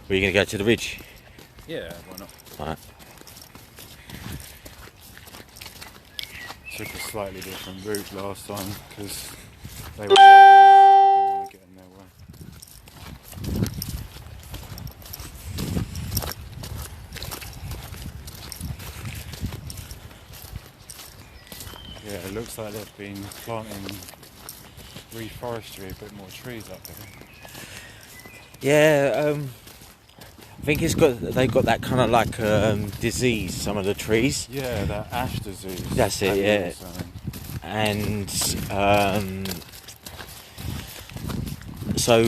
Were you going to go to the ridge? Yeah, why not? Alright. Took a slightly different route last time because they were didn't want to get in their way. Yeah, it looks like they've been planting reforestry, a bit more trees up there. Yeah, I think they've got that kind of like disease, some of the trees. Yeah, that ash disease. That's it, yeah. And so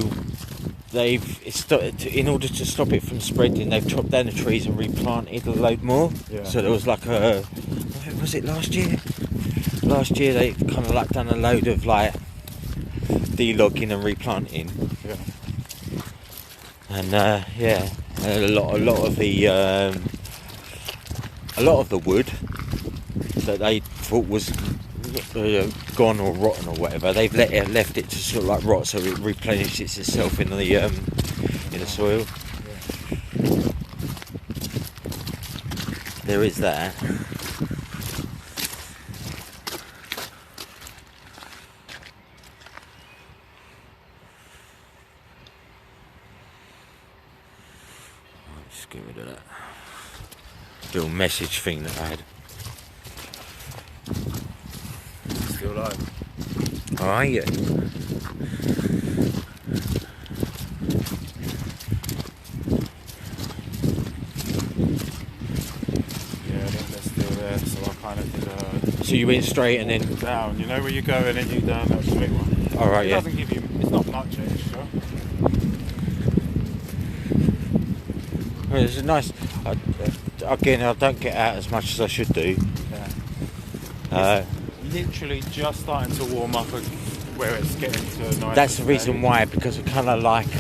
in order to stop it from spreading, they've chopped down the trees and replanted a load more. Yeah. So there was like was it last year? Last year they kind of like done a load of like de-logging and replanting. Yeah. And yeah, a lot of the wood that they thought was gone or rotten or whatever, they've left it to sort of like rot, so it replenishes itself in the soil. Yeah. There is that. Just get rid of that little message thing that I had. Still alive. Oh, are you? Yeah, I think they're still there, so I kind of did So you went straight and then down. You know where you go and then you down that straight one. All right, it yeah. doesn't give you. It's not much extra. Well, it's a nice. Again, I don't get out as much as I should do. Yeah. Literally just starting to warm up where it's getting to a nice. That's the reason why, because I kind of like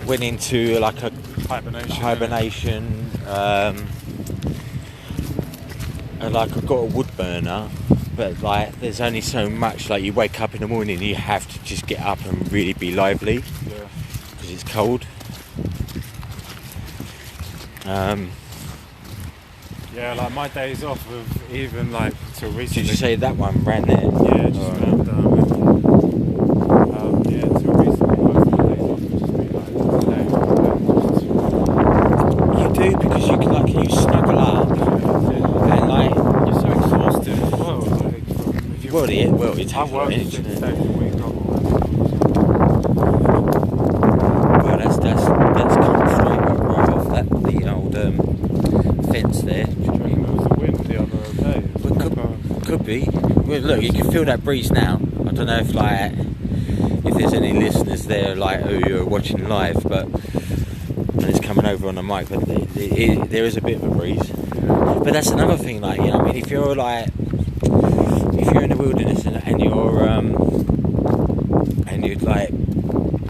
went into like a hibernation. And like I've got a wood burner, but like there's only so much. Like you wake up in the morning, and you have to just get up and really be lively. Yeah. Because it's cold. Yeah, like my days off of even like till recently. Did you say that one ran there? Yeah, just ran down. Yeah, till recently most of the days off have just been like You do, because you can you snuggle up and like you're so exhausted as well. Like, it takes I work 6 days a week. Well, that's come straight right off the old fence there. Do you reckon there was a wind the other day? Well, could be. Well, look, you can feel that breeze now. I don't know if there's any listeners there who are watching live, but and it's coming over on the mic, but there is a bit of a breeze. But that's another thing, I mean, if you're in the wilderness and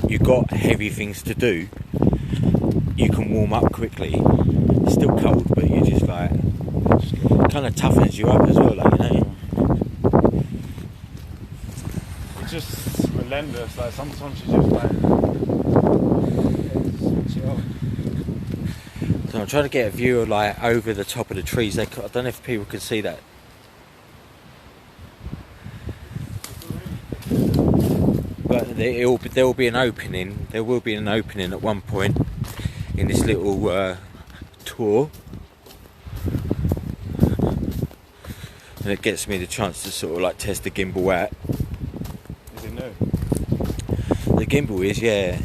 you've got heavy things to do, you can warm up quickly. It's still cold, but you just kind of toughens you up as well, It's just relentless. Like sometimes you just switch it off. So I'm trying to get a view of over the top of the trees. I don't know if people can see that. But there will be an opening. There will be an opening at one point in this little tour, and it gets me the chance to sort of test the gimbal out. Is it new? The gimbal is, yeah.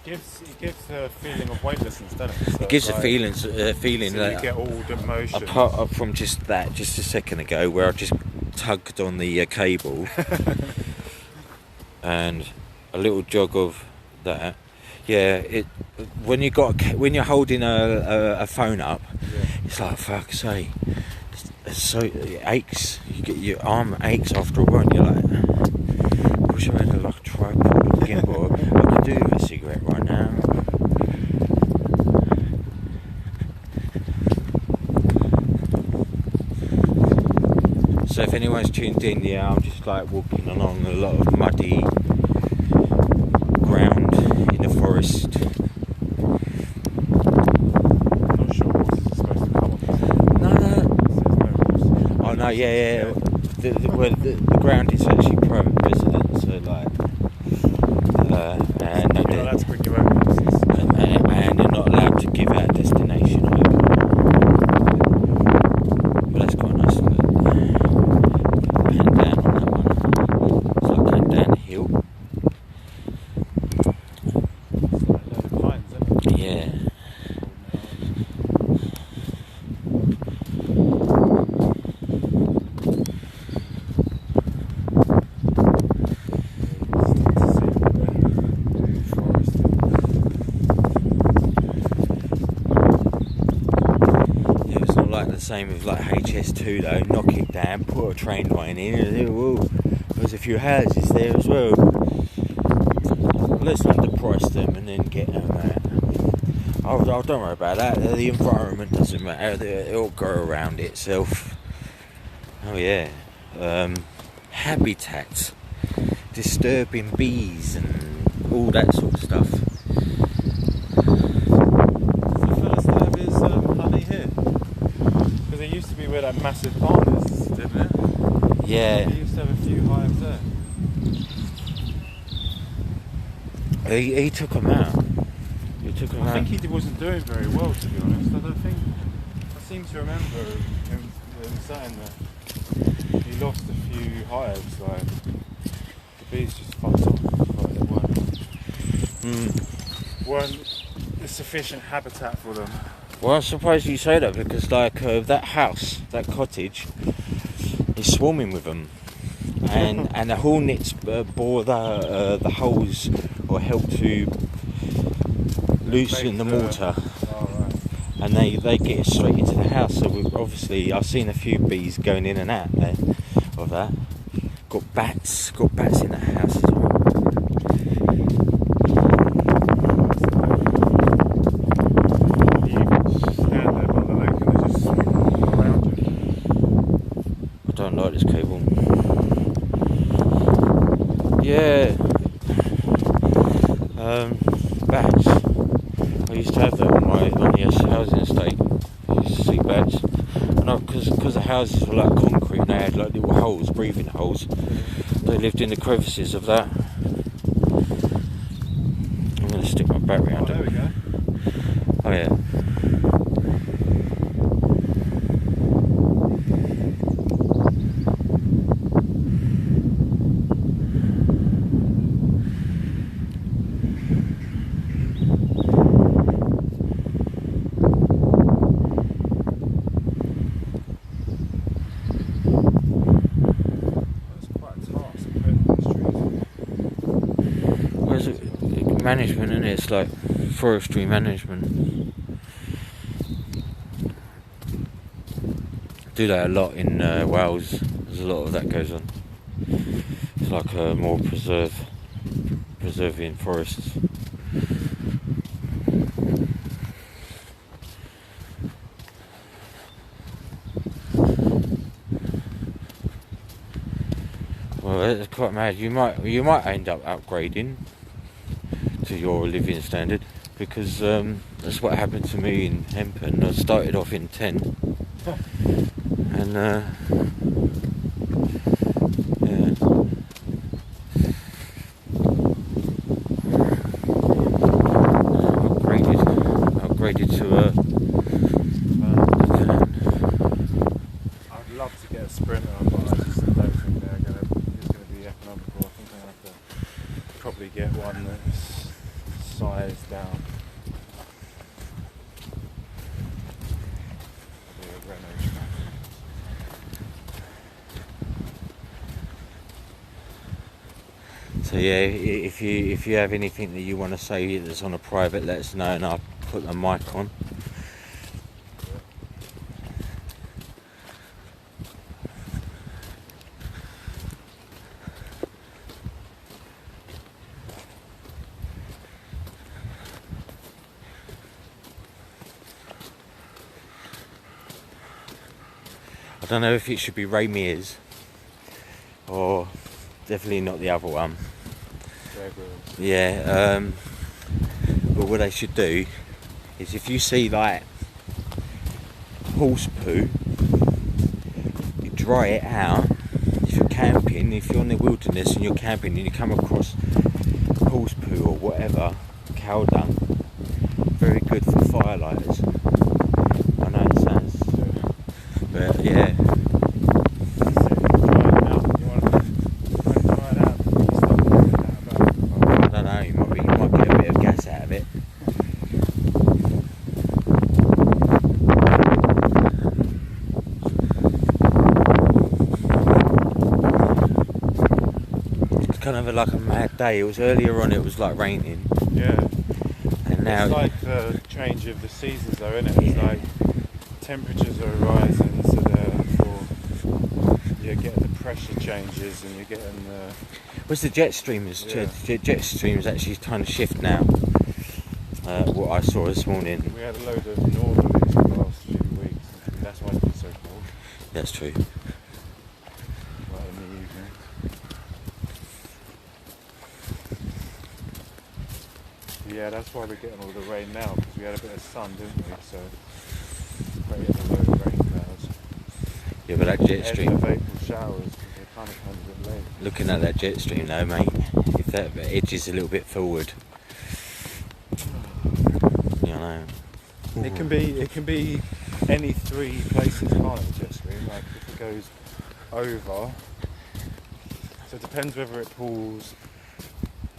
It gives a feeling of weightlessness, doesn't it? So It gives a feeling so that you get all the motion. apart from just a second ago, where I just tugged on the cable and a little jog of that. Yeah, when you're holding a phone up, it's like, fuck's sake, it aches. Your arm aches after a while, and you're like, wish I had a tripod or gimbal. I could do with a cigarette right now. So if anyone's tuned in, yeah, I'm just like walking along a lot of muddy ground in the forest. I'm not sure what's supposed to come on this. No. Oh no, yeah. The ground is actually private residence, so like, and You're not allowed to bring your own horses. and they're not allowed to give out destination over. But that's quite nice. Pan down on that one. It's like going down a hill. It's like a load of pines, isn't it? Yeah. Same with like HS2 though, knock it down, put a train line in, and whoa, there's a few houses there as well. Let's underprice them and then get them out. Oh, don't worry about that, the environment doesn't matter, it'll go around itself. Oh yeah, habitat, disturbing bees and all that sort of stuff. Where that massive farm is, didn't it? Yeah. He used to have a few hives there. He took them out. I think he wasn't doing very well, to be honest. I seem to remember him saying that he lost a few hives, like the bees just fucked off, like they weren't a sufficient habitat for them. Well, I'm surprised you say that because, like, that house, that cottage, is swarming with them, and the hornets bore the holes or help to loosen the mortar, and they get straight into the house. So obviously, I've seen a few bees going in and out there of that. Got bats in that house as well. This cable. Yeah. Bats. I used to have that on the housing estate. I used to see bats. And because the houses were like concrete and they had like little holes, breathing holes, they lived in the crevices of that. I'm going to stick my battery under. There we go. Oh yeah. Management, and it's like forestry management. Do that a lot in Wales. There's a lot of that goes on. It's like more preserving forests. Well, it's quite mad. You might end up upgrading to your living standard, because that's what happened to me in Hempen. I started off in 10 and yeah, upgraded to a I'd love to get a Sprinter, but I just don't think it's going to be economical. I think I have to probably get one that's sized down. So yeah, if you have anything that you want to say that's on a private, let us know and I'll put the mic on. I don't know if it should be Ray Mears or definitely not the other one. Bear Grylls. Yeah. But what they should do is, if you see like horse poo, you dry it out. If you're camping, if you're in the wilderness and you're camping and you come across horse poo or whatever, cow dung, very good for firelighters. I know it sounds, but yeah. I don't know, you might get a bit of gas out of it. It's kind of like a mad day. It was earlier on, it was like raining. Yeah. And now it's like the change of the seasons though, isn't it? It's like temperatures are rising, so therefore you're getting the pressure changes and you're getting the... where's the jet stream is jet stream is actually trying to shift now. What I saw this morning. We had a load of northerlies the last few weeks, and that's why it's been so cold. That's true. Right in the evening. Yeah, that's why we're getting all the rain now, because we had a bit of sun, didn't we? So we had a load of rain clouds. Yeah, but that jet stream. End of April showers, because they kind of come a bit late. Looking at that jet stream though, mate, if that edges a little bit forward, you know. It can be any three places, can't it, the jet stream? Like if it goes over, so it depends whether it pulls.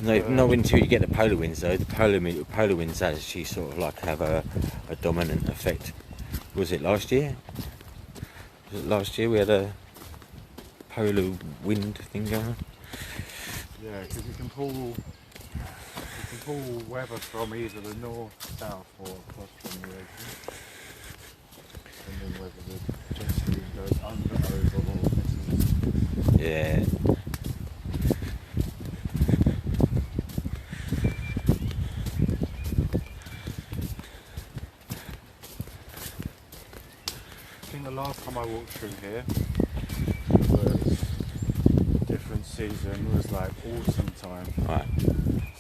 No, not until you get the polar winds though. The polar winds actually sort of like have a dominant effect. Was it last year? Was it last year we had a polar wind thing going on? Yeah, because you can pull weather from either the north, south, or across from the ocean. And then whether the jet stream goes under, over, or misses. Yeah. I think the last time I walked through here was different season, was like autumn time. Right.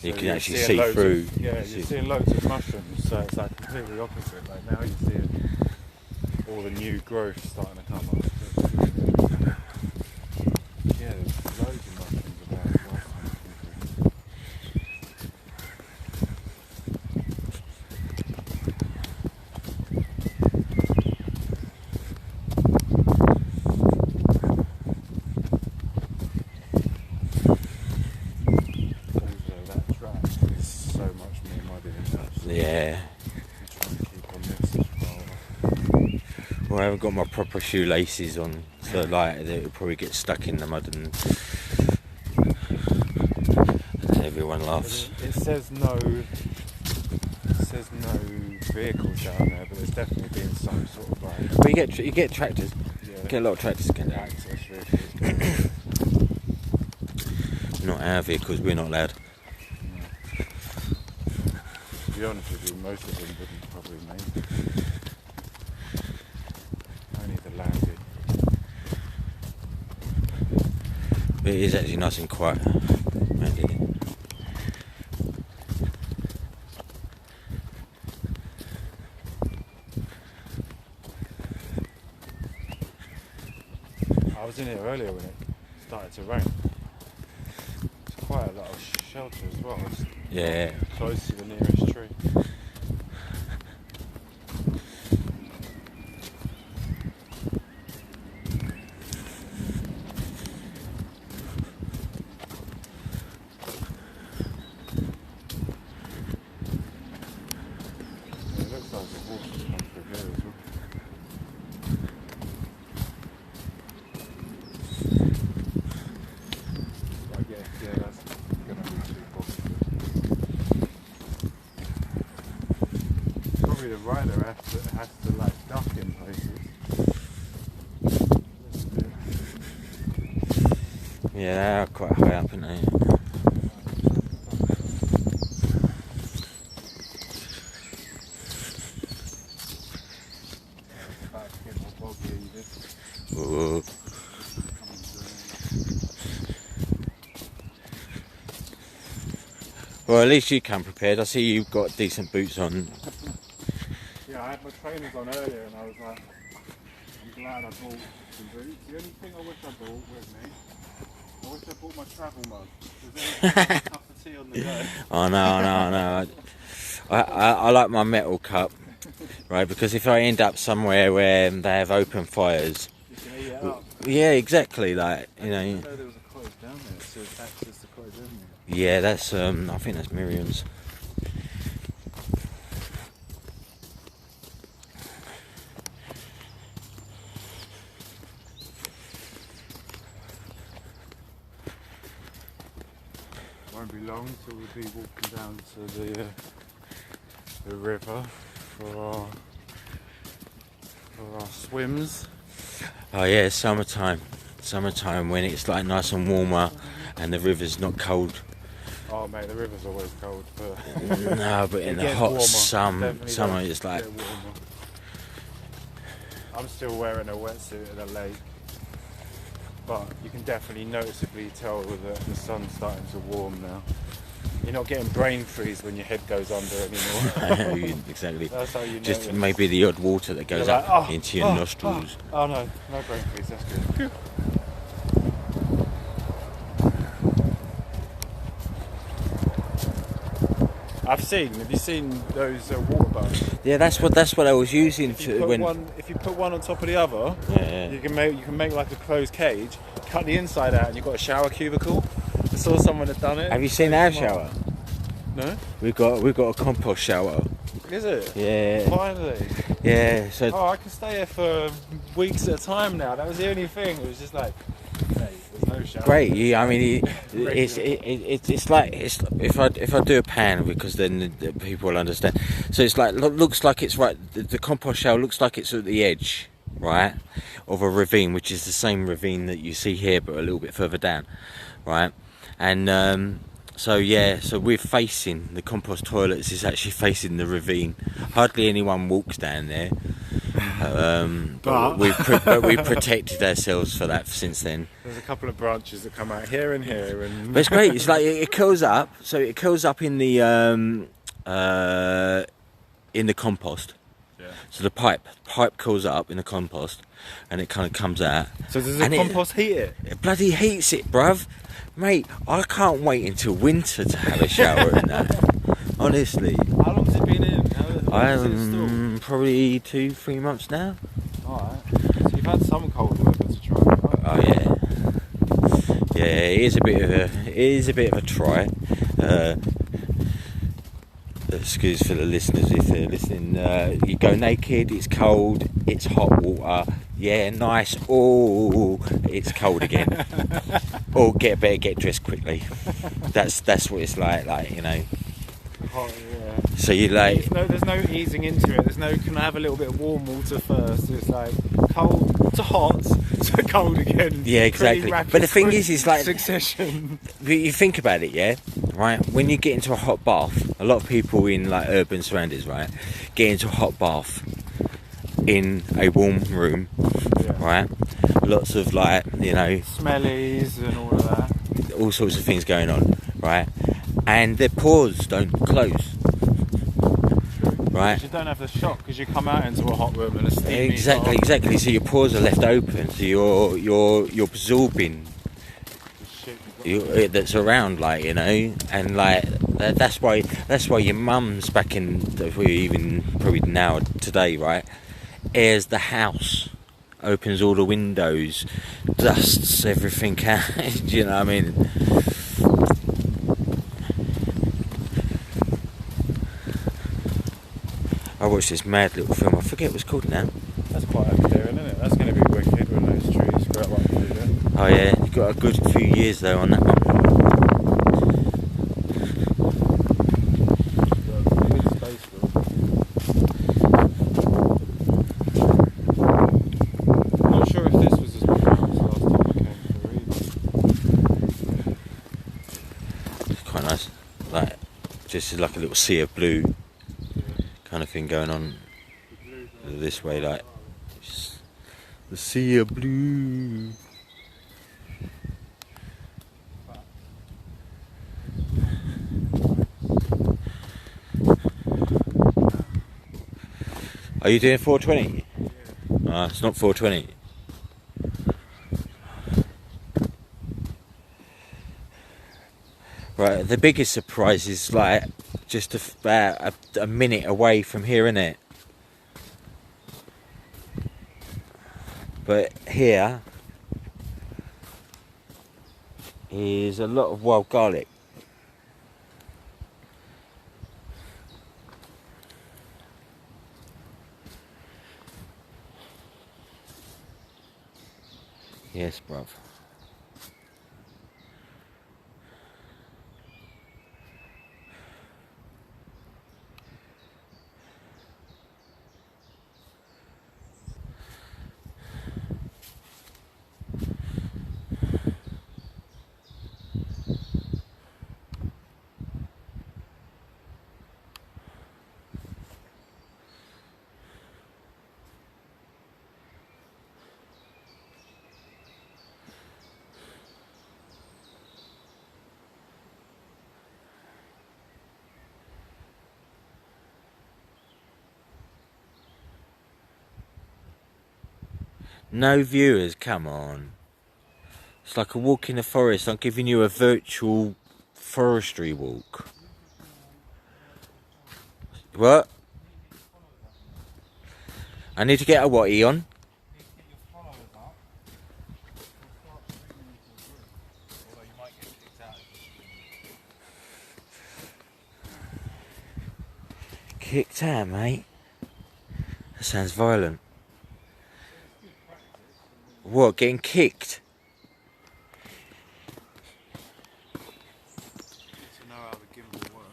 So You can you're actually seeing see through. You're seeing loads of mushrooms, so it's like completely opposite. Like now you're seeing all the new growth starting to come up. Yeah, there's loads of mushrooms about last time I came Also, that track is so much more muddy than that. Yeah. I'm trying to keep on this as well. Well, I haven't got my proper shoelaces on, so like it'll probably get stuck in the mud and everyone laughs. It says no vehicles down there, but there's definitely been some sort of like Well, you get tractors. yeah, You get a lot of tractors. access vehicles. Not our vehicles. We're not allowed. To be honest with you, most of them wouldn't probably make it. Only the landed. But it is actually nice and quiet. Around here. I was in here earlier when it started to rain. It's quite a lot of shelter as well. It's Yeah. close to the nearest tree. It looks like the horse has come through here as well. I guess, yeah, that's going to be too positive. Probably the rider has to like duck in places. Yeah, they are quite high up, aren't they? Back in or boggy even. Whoa. Coming through. Well, at least you come prepared. I see you've got decent boots on. Yeah, I had my trainers on earlier and I was like, I'm glad I bought some boots. The only thing I wish I bought with me, I wish I bought my travel mug. There's a cup of tea on the go. I know. I like my metal cup, right? Because if I end up somewhere where they have open fires, You can eat it up. yeah, exactly. Like you know. I didn't know there was a cottage down there. It says access to cottage only. Yeah, that's I think that's Miriam's. Won't be long till we'll be walking down to the river for our swims. Oh yeah, summertime when it's like nice and warmer and the river's not cold. Oh mate, the river's always cold, but No, but in the hot summer it's like I'm still wearing a wetsuit at the lake, but you can definitely noticeably tell that the sun's starting to warm now. You're not getting brain freeze when your head goes under anymore. Exactly. That's how you Just notice. maybe the odd water that goes You're up like, into your nostrils. Oh no brain freeze, that's good. Have you seen those water bugs? Yeah, that's what I was using If you put one on top of the other, Yeah. you can make like a closed cage, cut the inside out, and you've got a shower cubicle. I saw someone had done it. Have you seen our shower? No. We've got a compost shower. Is it? Yeah. Finally. Yeah. So Oh, I can stay here for weeks at a time now. That was the only thing. It was just like, hey, there's no shower. great. Yeah, I mean, it's like if I do a pan, because then the people will understand. So it's like looks like it's right. The compost shower looks like it's at the edge, right, of a ravine, which is the same ravine that you see here, but a little bit further down, right. And so we're facing the compost toilets is actually facing the ravine. Hardly anyone walks down there, but we protected ourselves for that since then. There's a couple of branches that come out here and here, and But it's great. It's like it curls up. So it curls up in the compost. Yeah. So the pipe curls up in the compost, and it kind of comes out. So does the compost heat it? It bloody heats it, bruv. Mate, I can't wait until winter to have a shower in that. Honestly. How long has it been in? Probably 2-3 months now. Alright. So you've had some cold weather to try it. Oh yeah. Yeah, it is a bit of a try. Excuse for the listeners if they're listening. You go naked, it's cold, it's hot water. Yeah, nice. Oh, it's cold again. Or better get dressed quickly. That's what it's like, you know. Hot, yeah. So you like. There's no easing into it. There's no. Can I have a little bit of warm water first? It's like cold to hot to cold again. Yeah, exactly. But the thing is like succession. You think about it, yeah, right? When you get into a hot bath, a lot of people in like urban surroundings, right, get into a hot bath in a warm room, right? Lots of like, you know, smellies and all of that. All sorts of things going on, right? And their pores don't close. Right. You don't have the shock because you come out into a hot room and a steamy. Exactly. So your pores are left open. So you're absorbing that's around, like, you know, and like that's why your mum's back in even probably now today, right? Airs the house, opens all the windows, dusts everything out. Do you know what I mean? I watched this mad little film. I forget what it's called now. That's quite up there, isn't it? That's going to be wicked when those trees grow up through there. Oh yeah, you've got a good few years though on that one. I'm not sure if this was as big as last time I came through either. It's quite nice. Like, just like a little sea of blue kind of thing going on this way, like the sea of blue. Are you doing 420? Yeah. It's not 420. Right, the biggest surprise is like just about a minute away from here, innit? But here is a lot of wild garlic. Yes, bruv. No viewers, come on. It's like a walk in the forest. I'm giving you a virtual forestry walk. What? I need to get a what, Eon? Kicked out, mate. That sounds violent. What, getting kicked? To know how the gimbal works.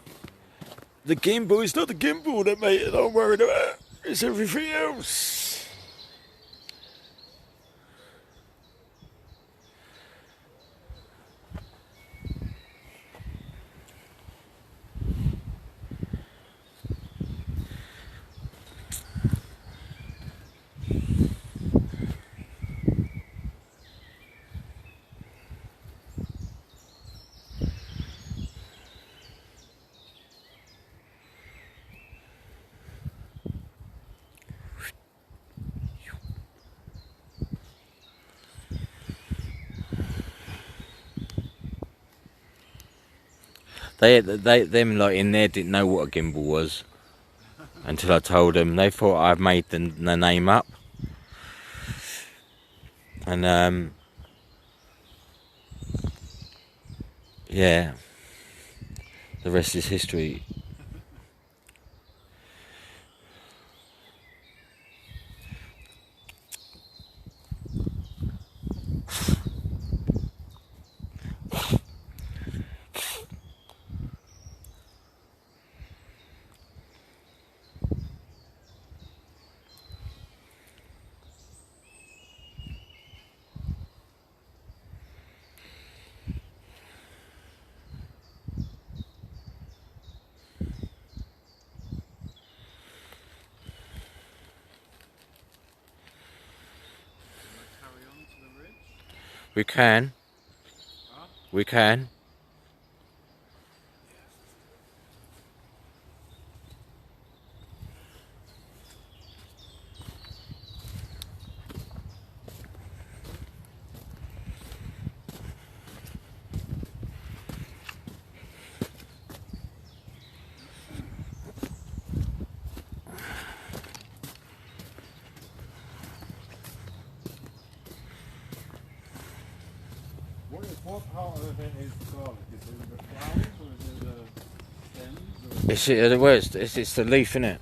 The gimbal is not the gimbal that I'm worried about. It's everything else. Them like in there didn't know what a gimbal was until I told them. They thought I'd made the name up, and yeah, the rest is history. Carry on to the ridge. We can. Huh? We can. What part of it is garlic? Is it the flowers or is it the stems? Or It's the leaf, innit?